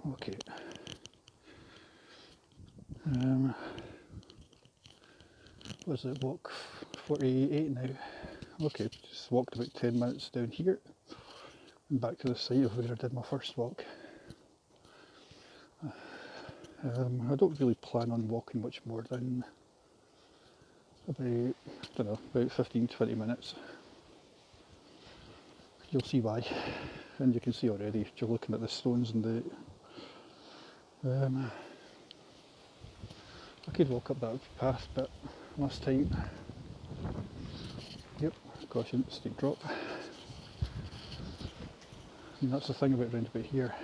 Okay. Was it walk 48 now? Okay, just walked about 10 minutes down here and back to the site of where I did my first walk. I don't really plan on walking much more than about, I don't know, about 15-20 minutes. You'll see why, and you can see already, you're looking at the stones and the I could walk up that path, but last time, yep, caution, steep drop. And that's the thing about round about here,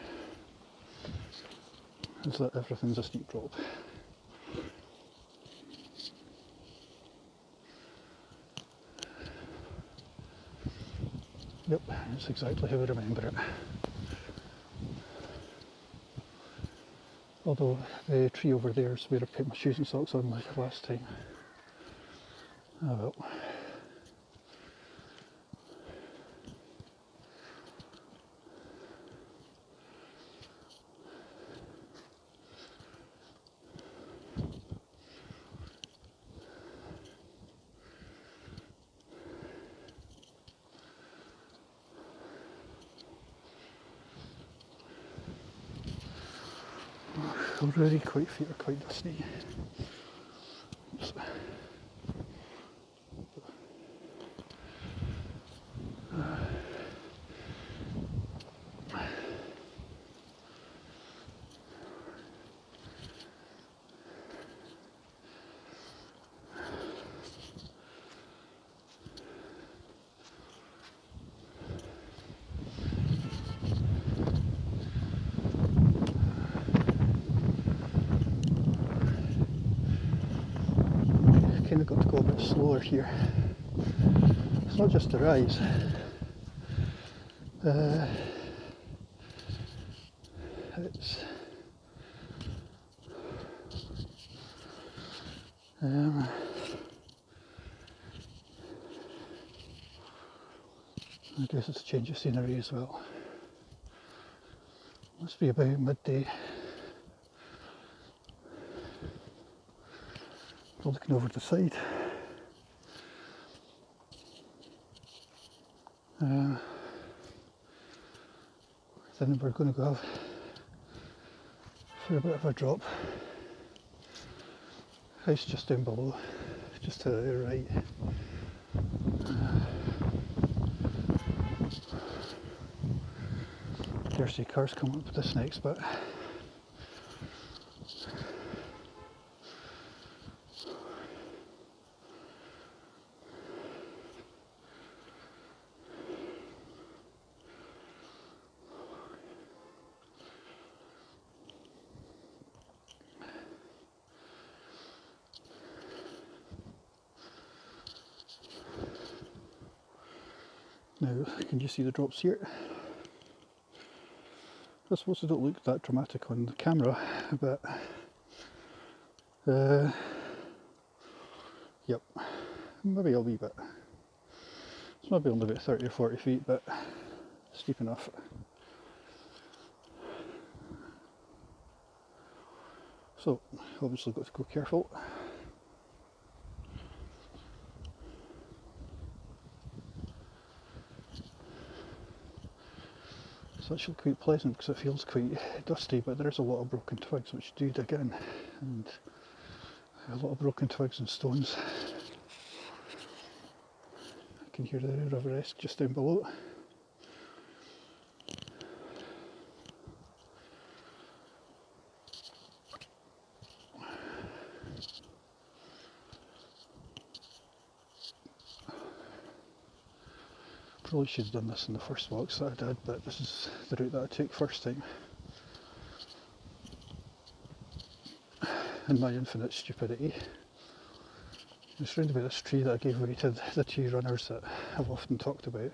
is that everything's a steep drop. Yep, that's exactly how I remember it. Although the tree over there is where I put my shoes and socks on like last time. Oh well. Already feet are quite dusty. Oops. Kind of got to go a bit slower here. It's not just a rise. It's I guess it's a change of scenery as well. Must be about midday. We're looking over the side. Then we're going to go for a bit of a drop. House just down below, just to the right. Dare see cars coming up this next bit. Now, can you see the drops here? I suppose they don't look that dramatic on the camera, but yep, maybe a wee bit. It's maybe only about 30 or 40 feet, but steep enough. So, obviously got to go careful. It's actually quite pleasant because it feels quite dusty, but there's a lot of broken twigs which do dig in, and a lot of broken twigs and stones. I can hear the river Esk just down below. Probably should have done this in the first walks that I did, but this is the route that I took first time. In my infinite stupidity. It's round about this tree that I gave way to the two runners that I've often talked about.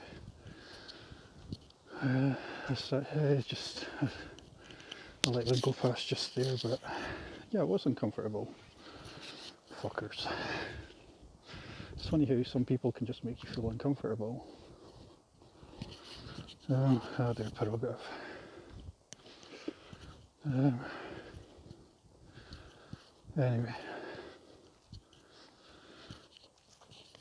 I let them go past just there, but yeah, it was uncomfortable. Fuckers. It's funny how some people can just make you feel uncomfortable. Their prerogative. Anyway,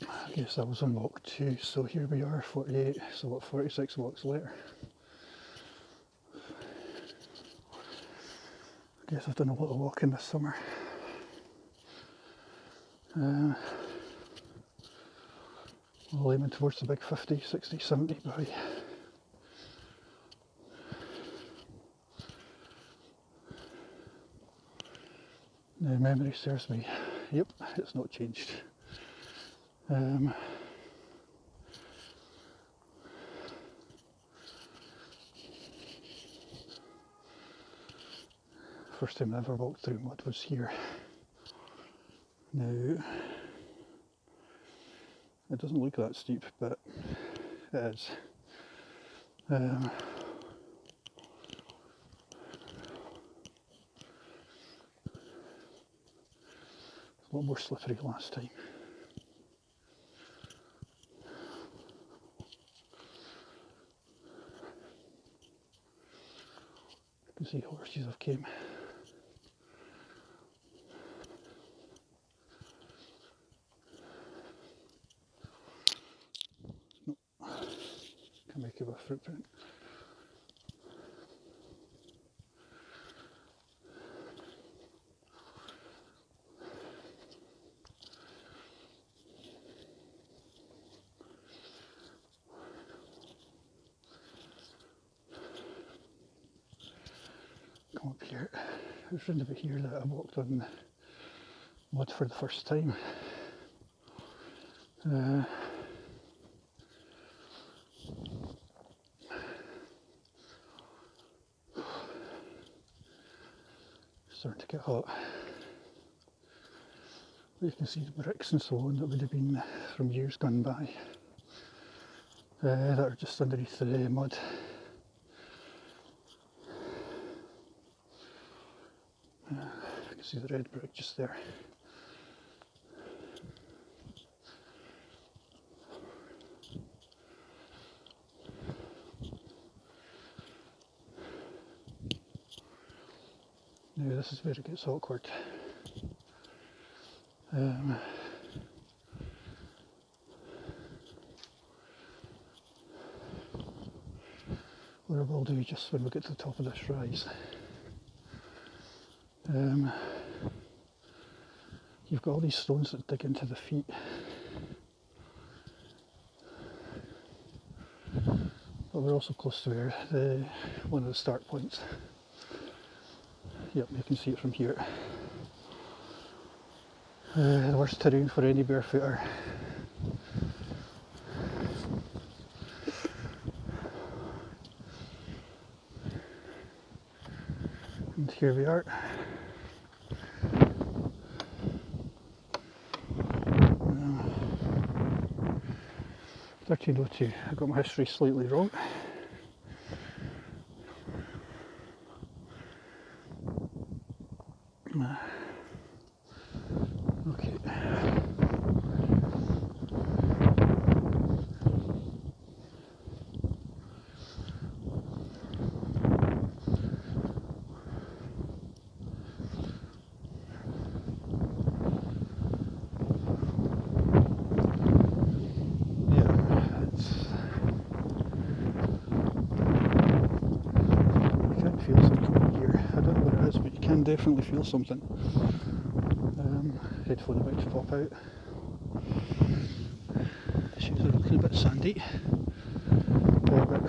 I guess I was on walk 2, so here we are, 48, so what, 46 walks later. I guess I've done a lot of walking this summer. Well, aiming towards the big 50, 60, 70 by now memory serves me. Yep, it's not changed. First time I ever walked through mud was here. Now, it doesn't look that steep, but it is. It's a lot more slippery last time. You can see horses have came. Nope. Can make it a footprint. Come up here. It was round about here that I walked on mud for the first time. Starting to get hot. You can see the bricks and so on that would have been from years gone by that are just underneath the mud. You can see the red brick just there. Now this is where it gets awkward. What I will do just when we get to the top of this rise, you've got all these stones that dig into the feet. But we're also close to where one of the start points. Yep, you can see it from here. The worst terrain for any barefooter. And here we are. 1302. I got my history slightly wrong. Okay. Definitely feel something. Headphone about to pop out. Shoes are looking a bit sandy. But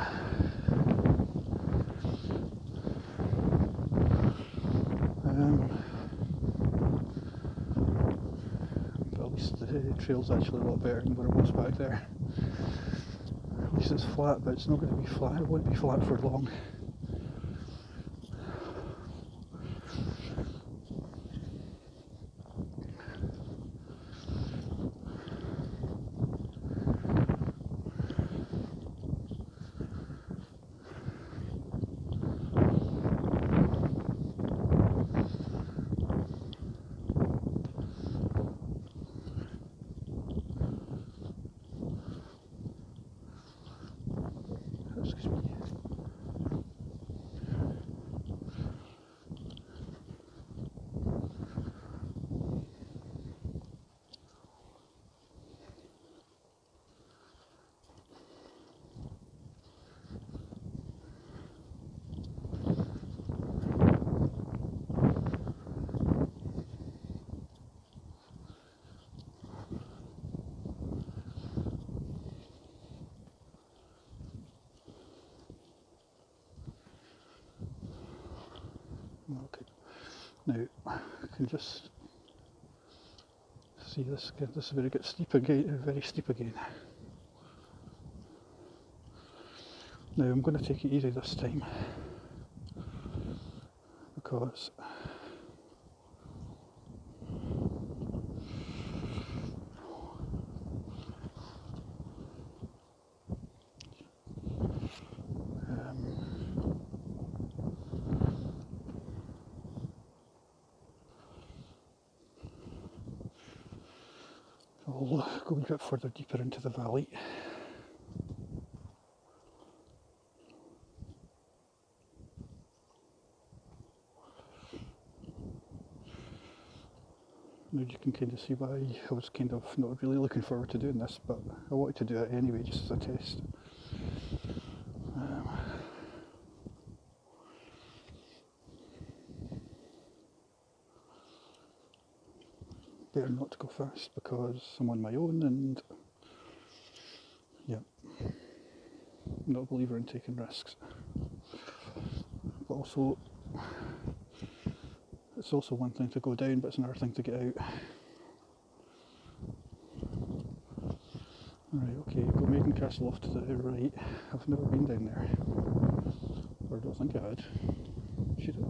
at least the trail's actually a lot better than what it was back there. At least it's flat, but it's not going to be flat. It won't be flat for long. Excuse me. Okay. Now I can just see this. This is where it gets steep again, very steep again. Now I'm going to take it easy this time because I'll go a bit further deeper into the valley. Now you can kind of see why I was kind of not really looking forward to doing this, but I wanted to do it anyway just as a test. Better not to go fast because I'm on my own and yeah, I'm not a believer in taking risks. But also, it's also one thing to go down, but it's another thing to get out. Right, okay, go Maiden Castle off to the right. I've never been down there. Or I don't think I had. Should have.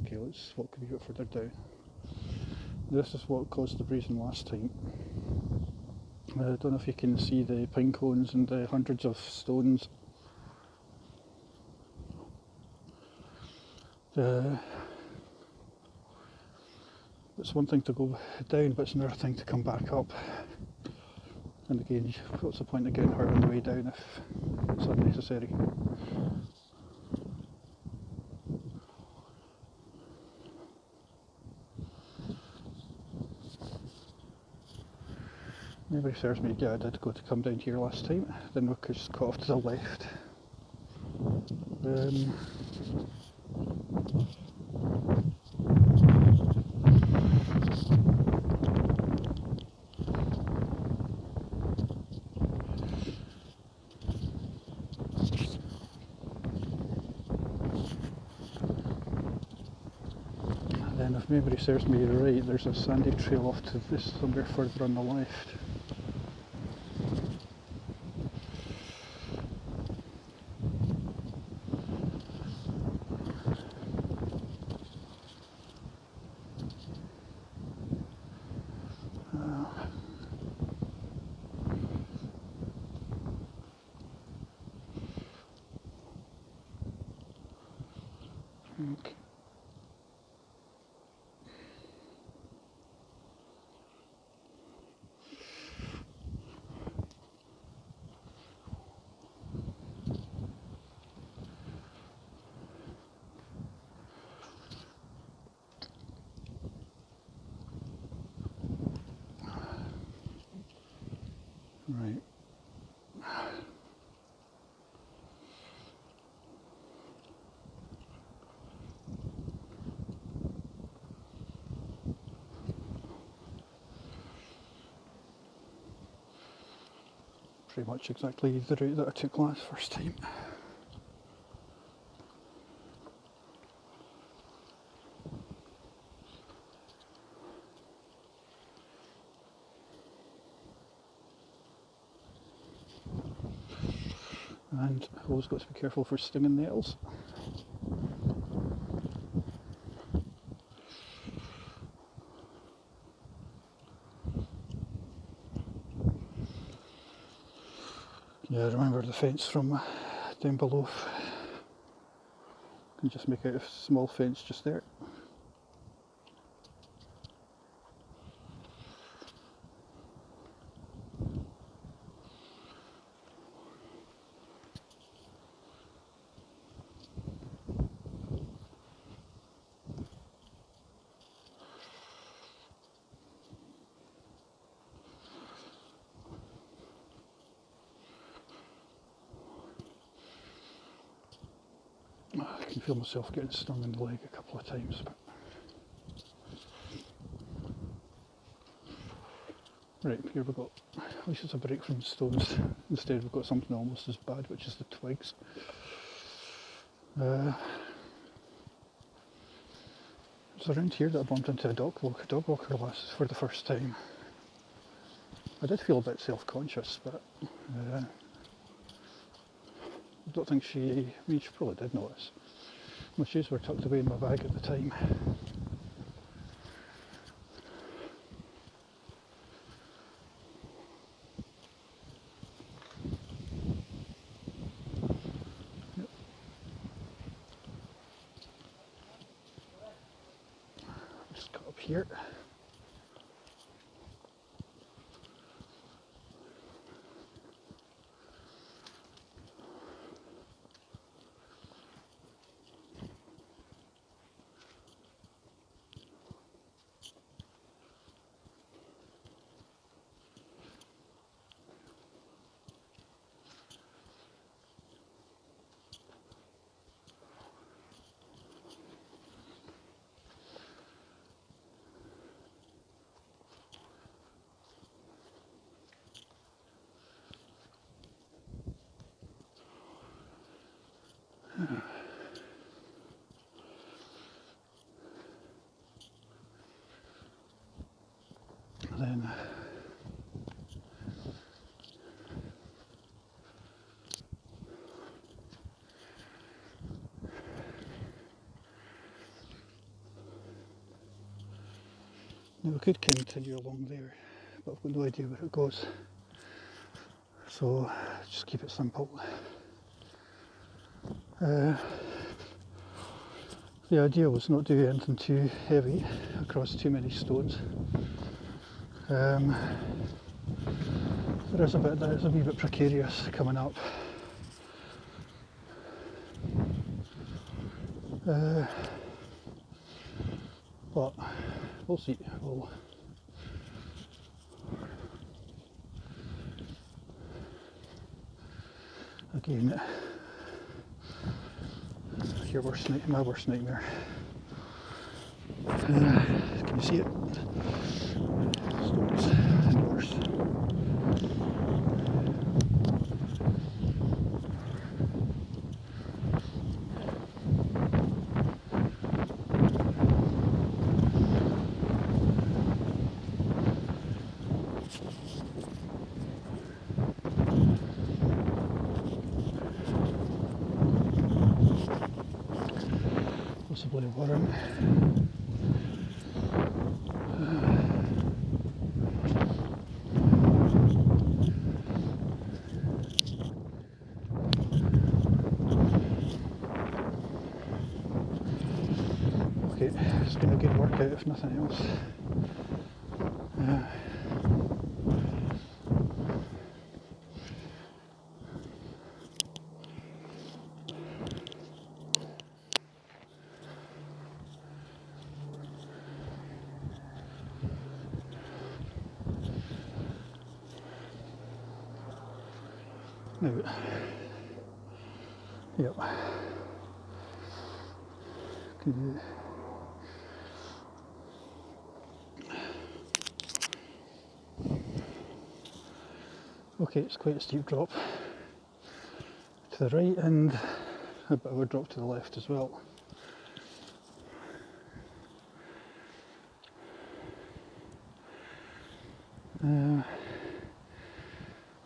Okay, let's walk a bit further down. This is what caused the bruising last time. I don't know if you can see the pine cones and the hundreds of stones. It's one thing to go down, but it's another thing to come back up. And again, what's the point of getting hurt on the way down if it's unnecessary? Memory serves me, yeah, I did go to come down here last time, then we just cut off to the left. Then if memory serves me right, there's a sandy trail off to this somewhere further on the left. Okay. Right. Pretty much exactly the route that I took first time. And always got to be careful for stinging nettles. Yeah, I remember the fence from down below. You can just make out a small fence just there. I can feel myself getting stung in the leg a couple of times. But... Right, here we've got, at least it's a break from the stones. Instead we've got something almost as bad, which is the twigs. It was around here that I bumped into a dog walker for the first time. I did feel a bit self-conscious, but I don't think she probably did notice. My shoes were tucked away in my bag at the time. Yep. Just cut up here. Then now we could continue along there, but I've got no idea where it goes. So just keep it simple. The idea was not to do anything too heavy across too many stones. There is a bit that is a wee bit precarious coming up. But we'll see. Again, my worst nightmare. Can you see it? Stones and worse. Possibly a worm. Okay, it's been a good workout if nothing else. Now, yep. Good. Okay, it's quite a steep drop to the right and a bit of a drop to the left as well.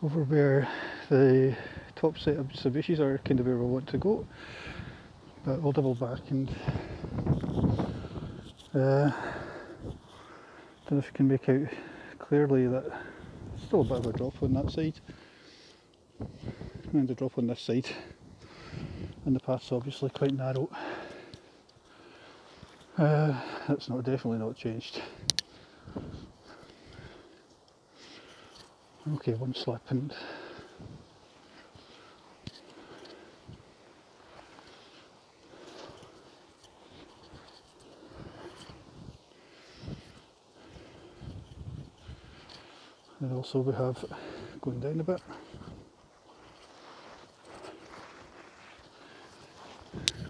Over where the top set of subishes are kind of where we want to go, but we'll double back and don't know if you can make out clearly that it's still a bit of a drop on that side and a drop on this side, and the path's obviously quite narrow. That's definitely not changed. Okay, one slip and also we have going down a bit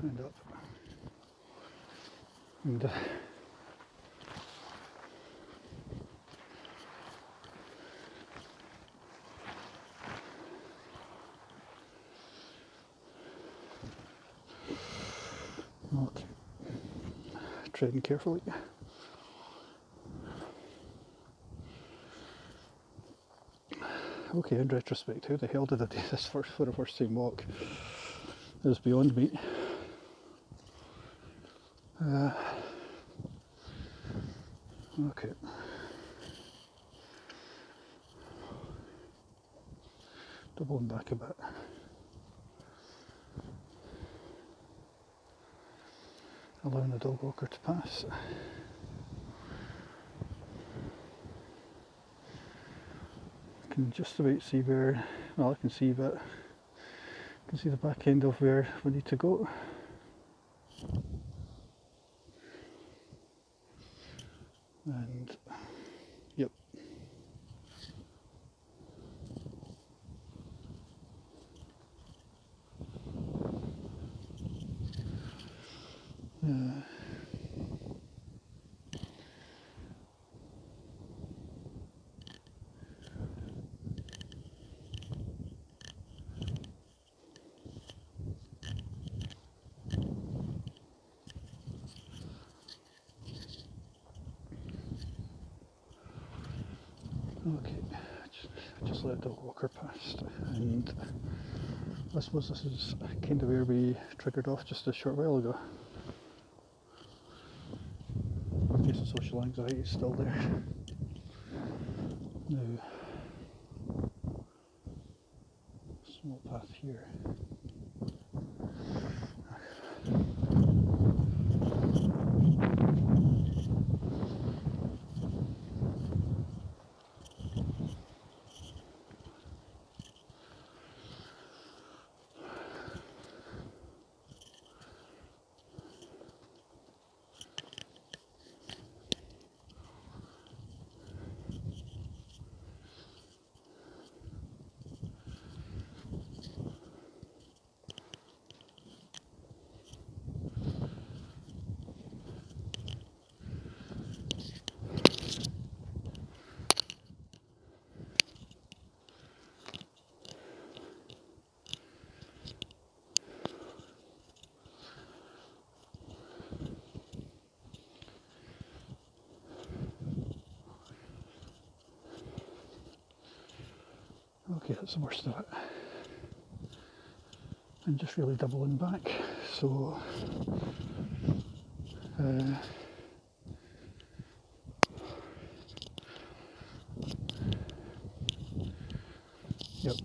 and up and Okay, treading carefully. Okay, in retrospect, how the hell did I do this for a first time walk is beyond me. Okay. Doubling back a bit. Allowing the dog walker to pass. I can just about see where, well, I can see that, I can see the back end of where we need to go. And, yep. Okay, just let the walker past, and I suppose this is kind of where we triggered off just a short while ago. In case the social anxiety is still there. Now, small path here. Okay, that's the worst of it. I'm just really doubling back, so yep.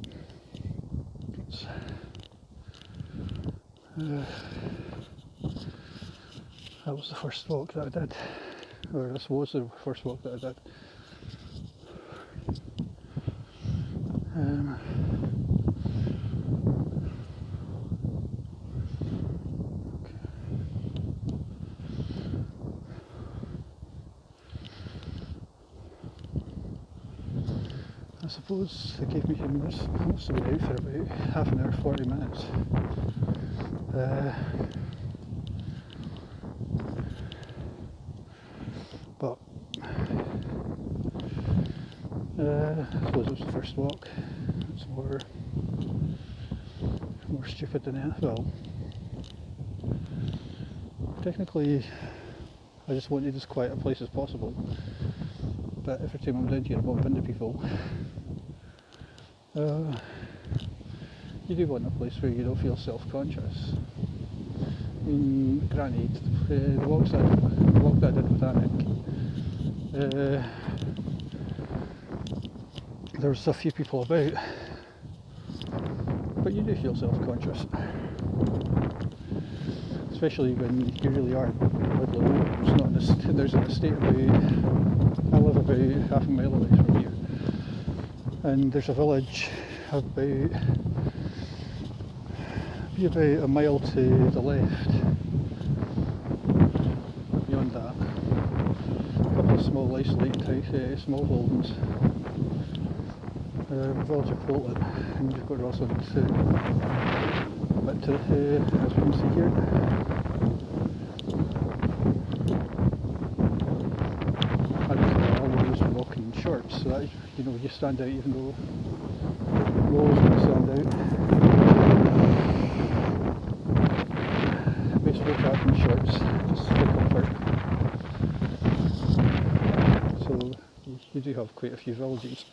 That was the first walk that I did, or this was the first walk that I did. I suppose it gave me this most of the way out for about half an hour, 40 minutes. But I suppose it was the first walk. It's more stupid than anything. Well, technically, I just wanted as quiet a place as possible. But every time I'm down here, I bump into people. You do want a place where you don't feel self-conscious. I mean, granted, the walk that I did with Anik, there was a few people about, but you do feel self-conscious, especially when you really are there's an estate about, I live about half a mile away from here, and there's a village about a mile to the left. Beyond that, a couple of small isolated small buildings. The village of Bolton, and you've got also a bit to as we can see here. And all of those are walking in shorts, so that, you know, you stand out even though you always want to stand out. Best walk out in have quite a few villages.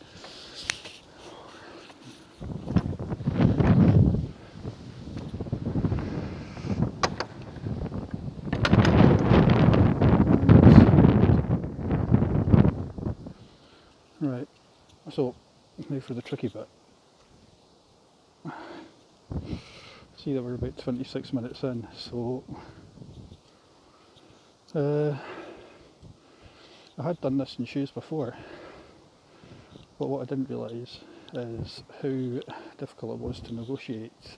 Right, so now for the tricky bit. See that we're about 26 minutes in, so I had done this in shoes before, but what I didn't realise is how difficult it was to negotiate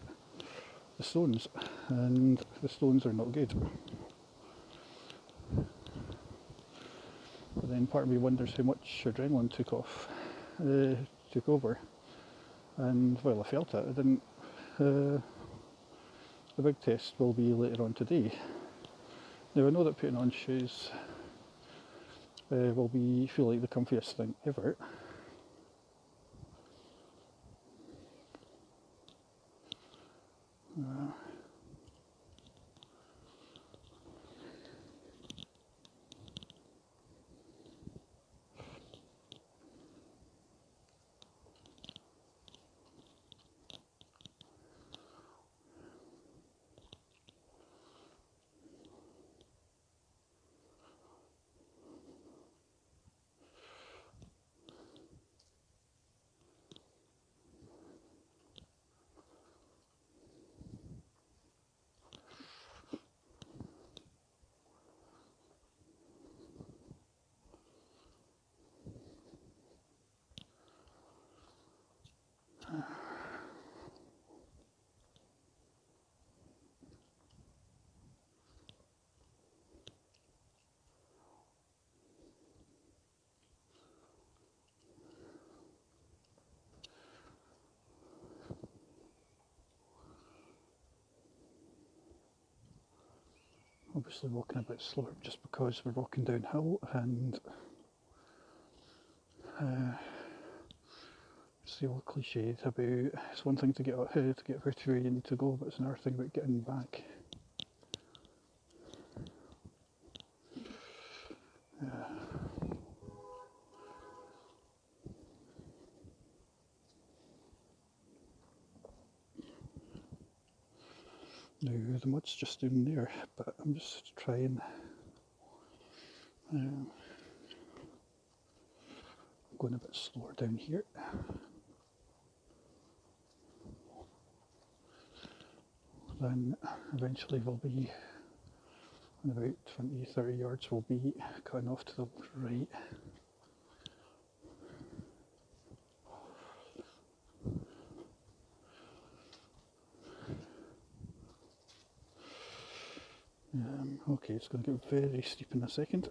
the stones, and the stones are not good. But then part of me wonders how much adrenaline took over, and well, I felt it. I didn't. The big test will be later on today. Now I know that putting on shoes will feel like the comfiest thing ever. Obviously walking a bit slower just because we're walking downhill, and it's the old cliche about it's one thing to get ahead, to get to where you need to go, but it's another thing about getting back. Now the mud's just down there, but I'm just trying. Going a bit slower down here. Then eventually we'll be, in about 20-30 yards, we'll be cutting off to the right. Okay, it's going to get very steep in a second.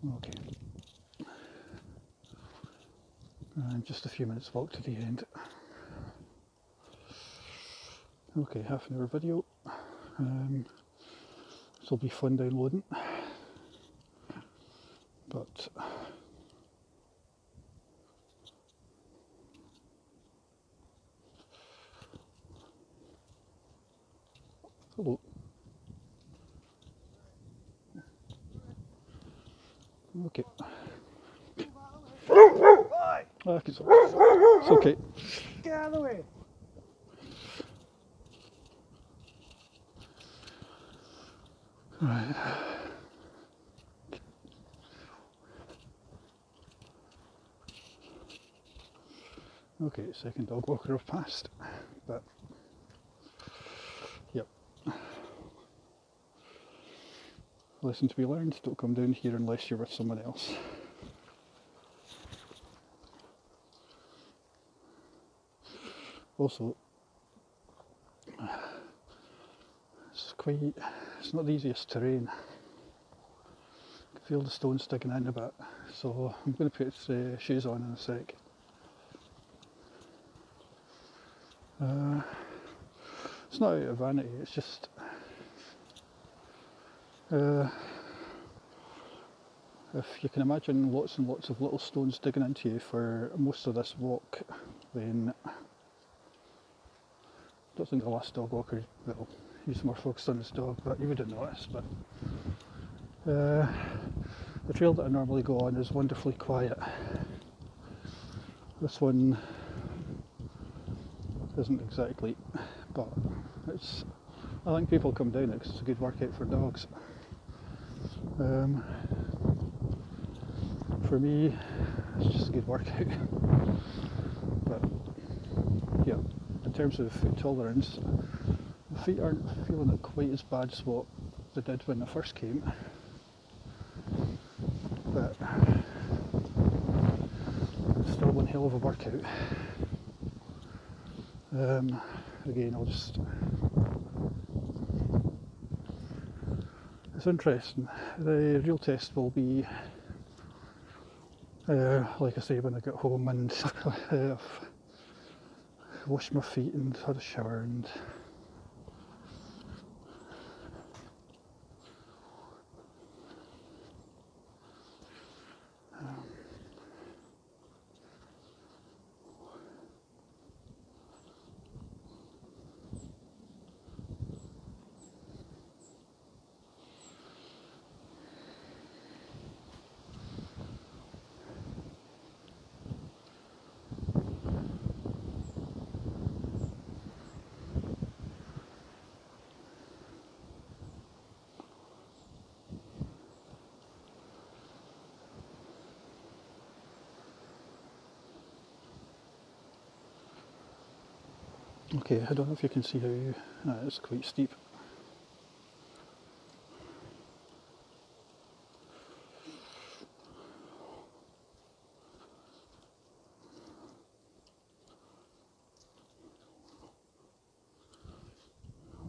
Okay. And just a few minutes walk to the end. Okay, half an hour video. This will be fun downloading. But hello. Okay. It's okay. Get out of the way. Right. Okay, second dog walker I've passed, but yep. Lesson to be learned, don't come down here unless you're with someone else. Also, it's not the easiest terrain. I can feel the stones sticking in a bit, so I'm going to put shoes on in a sec. It's not out of vanity, it's just if you can imagine lots and lots of little stones digging into you for most of this walk, then I don't think the last dog walker, well, he's more focused on his dog, but you would have noticed. But the trail that I normally go on is wonderfully quiet. This one isn't exactly, but it's, I think people come down it because it's a good workout for dogs. For me, it's just a good workout. But yeah, in terms of foot tolerance, the feet aren't feeling it quite as bad as what they did when I first came. But it's still one hell of a workout. Again, it's interesting. The real test will be, like I say, when I get home and washed my feet and had a shower and okay, I don't know if you can see how it's quite steep.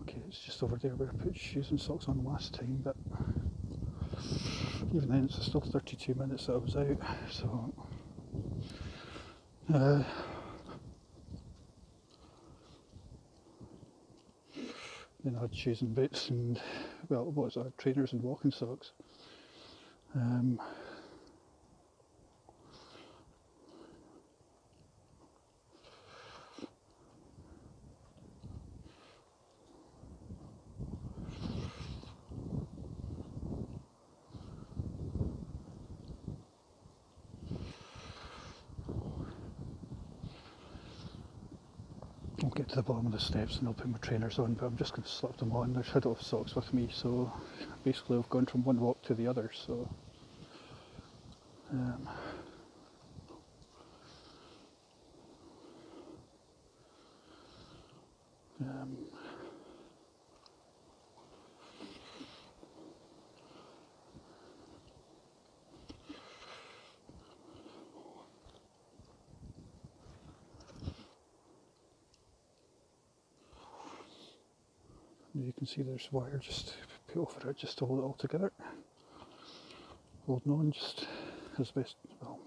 Okay, it's just over there where I put shoes and socks on last time, but even then it's still 32 minutes that I was out, so then I had shoes and boots and, well, what was that, trainers and walking socks. I'll get to the bottom of the steps and I'll put my trainers on, but I'm just going to slip them on. I don't have socks with me, so basically I've gone from one walk to the other, so you can see there's wire just put over it just to hold it all together. Holding on just as best, well.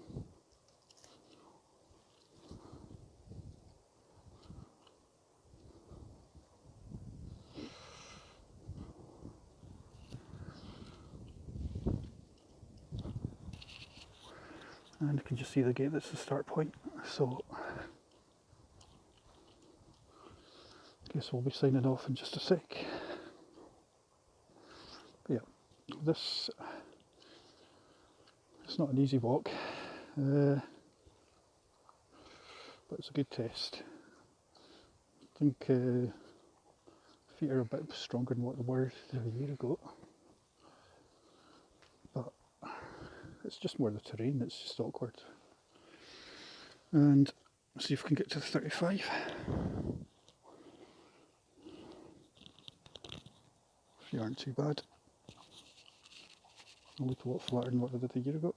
And you can just see the gate, that's the start point. So I guess we'll be signing off in just a sec. But yeah, this, it's not an easy walk, but it's a good test. I think feet are a bit stronger than what they were a year ago, but it's just more the terrain, it's just awkward. And see if we can get to the 35. They aren't too bad. Only a lot flatter than what I did a year ago.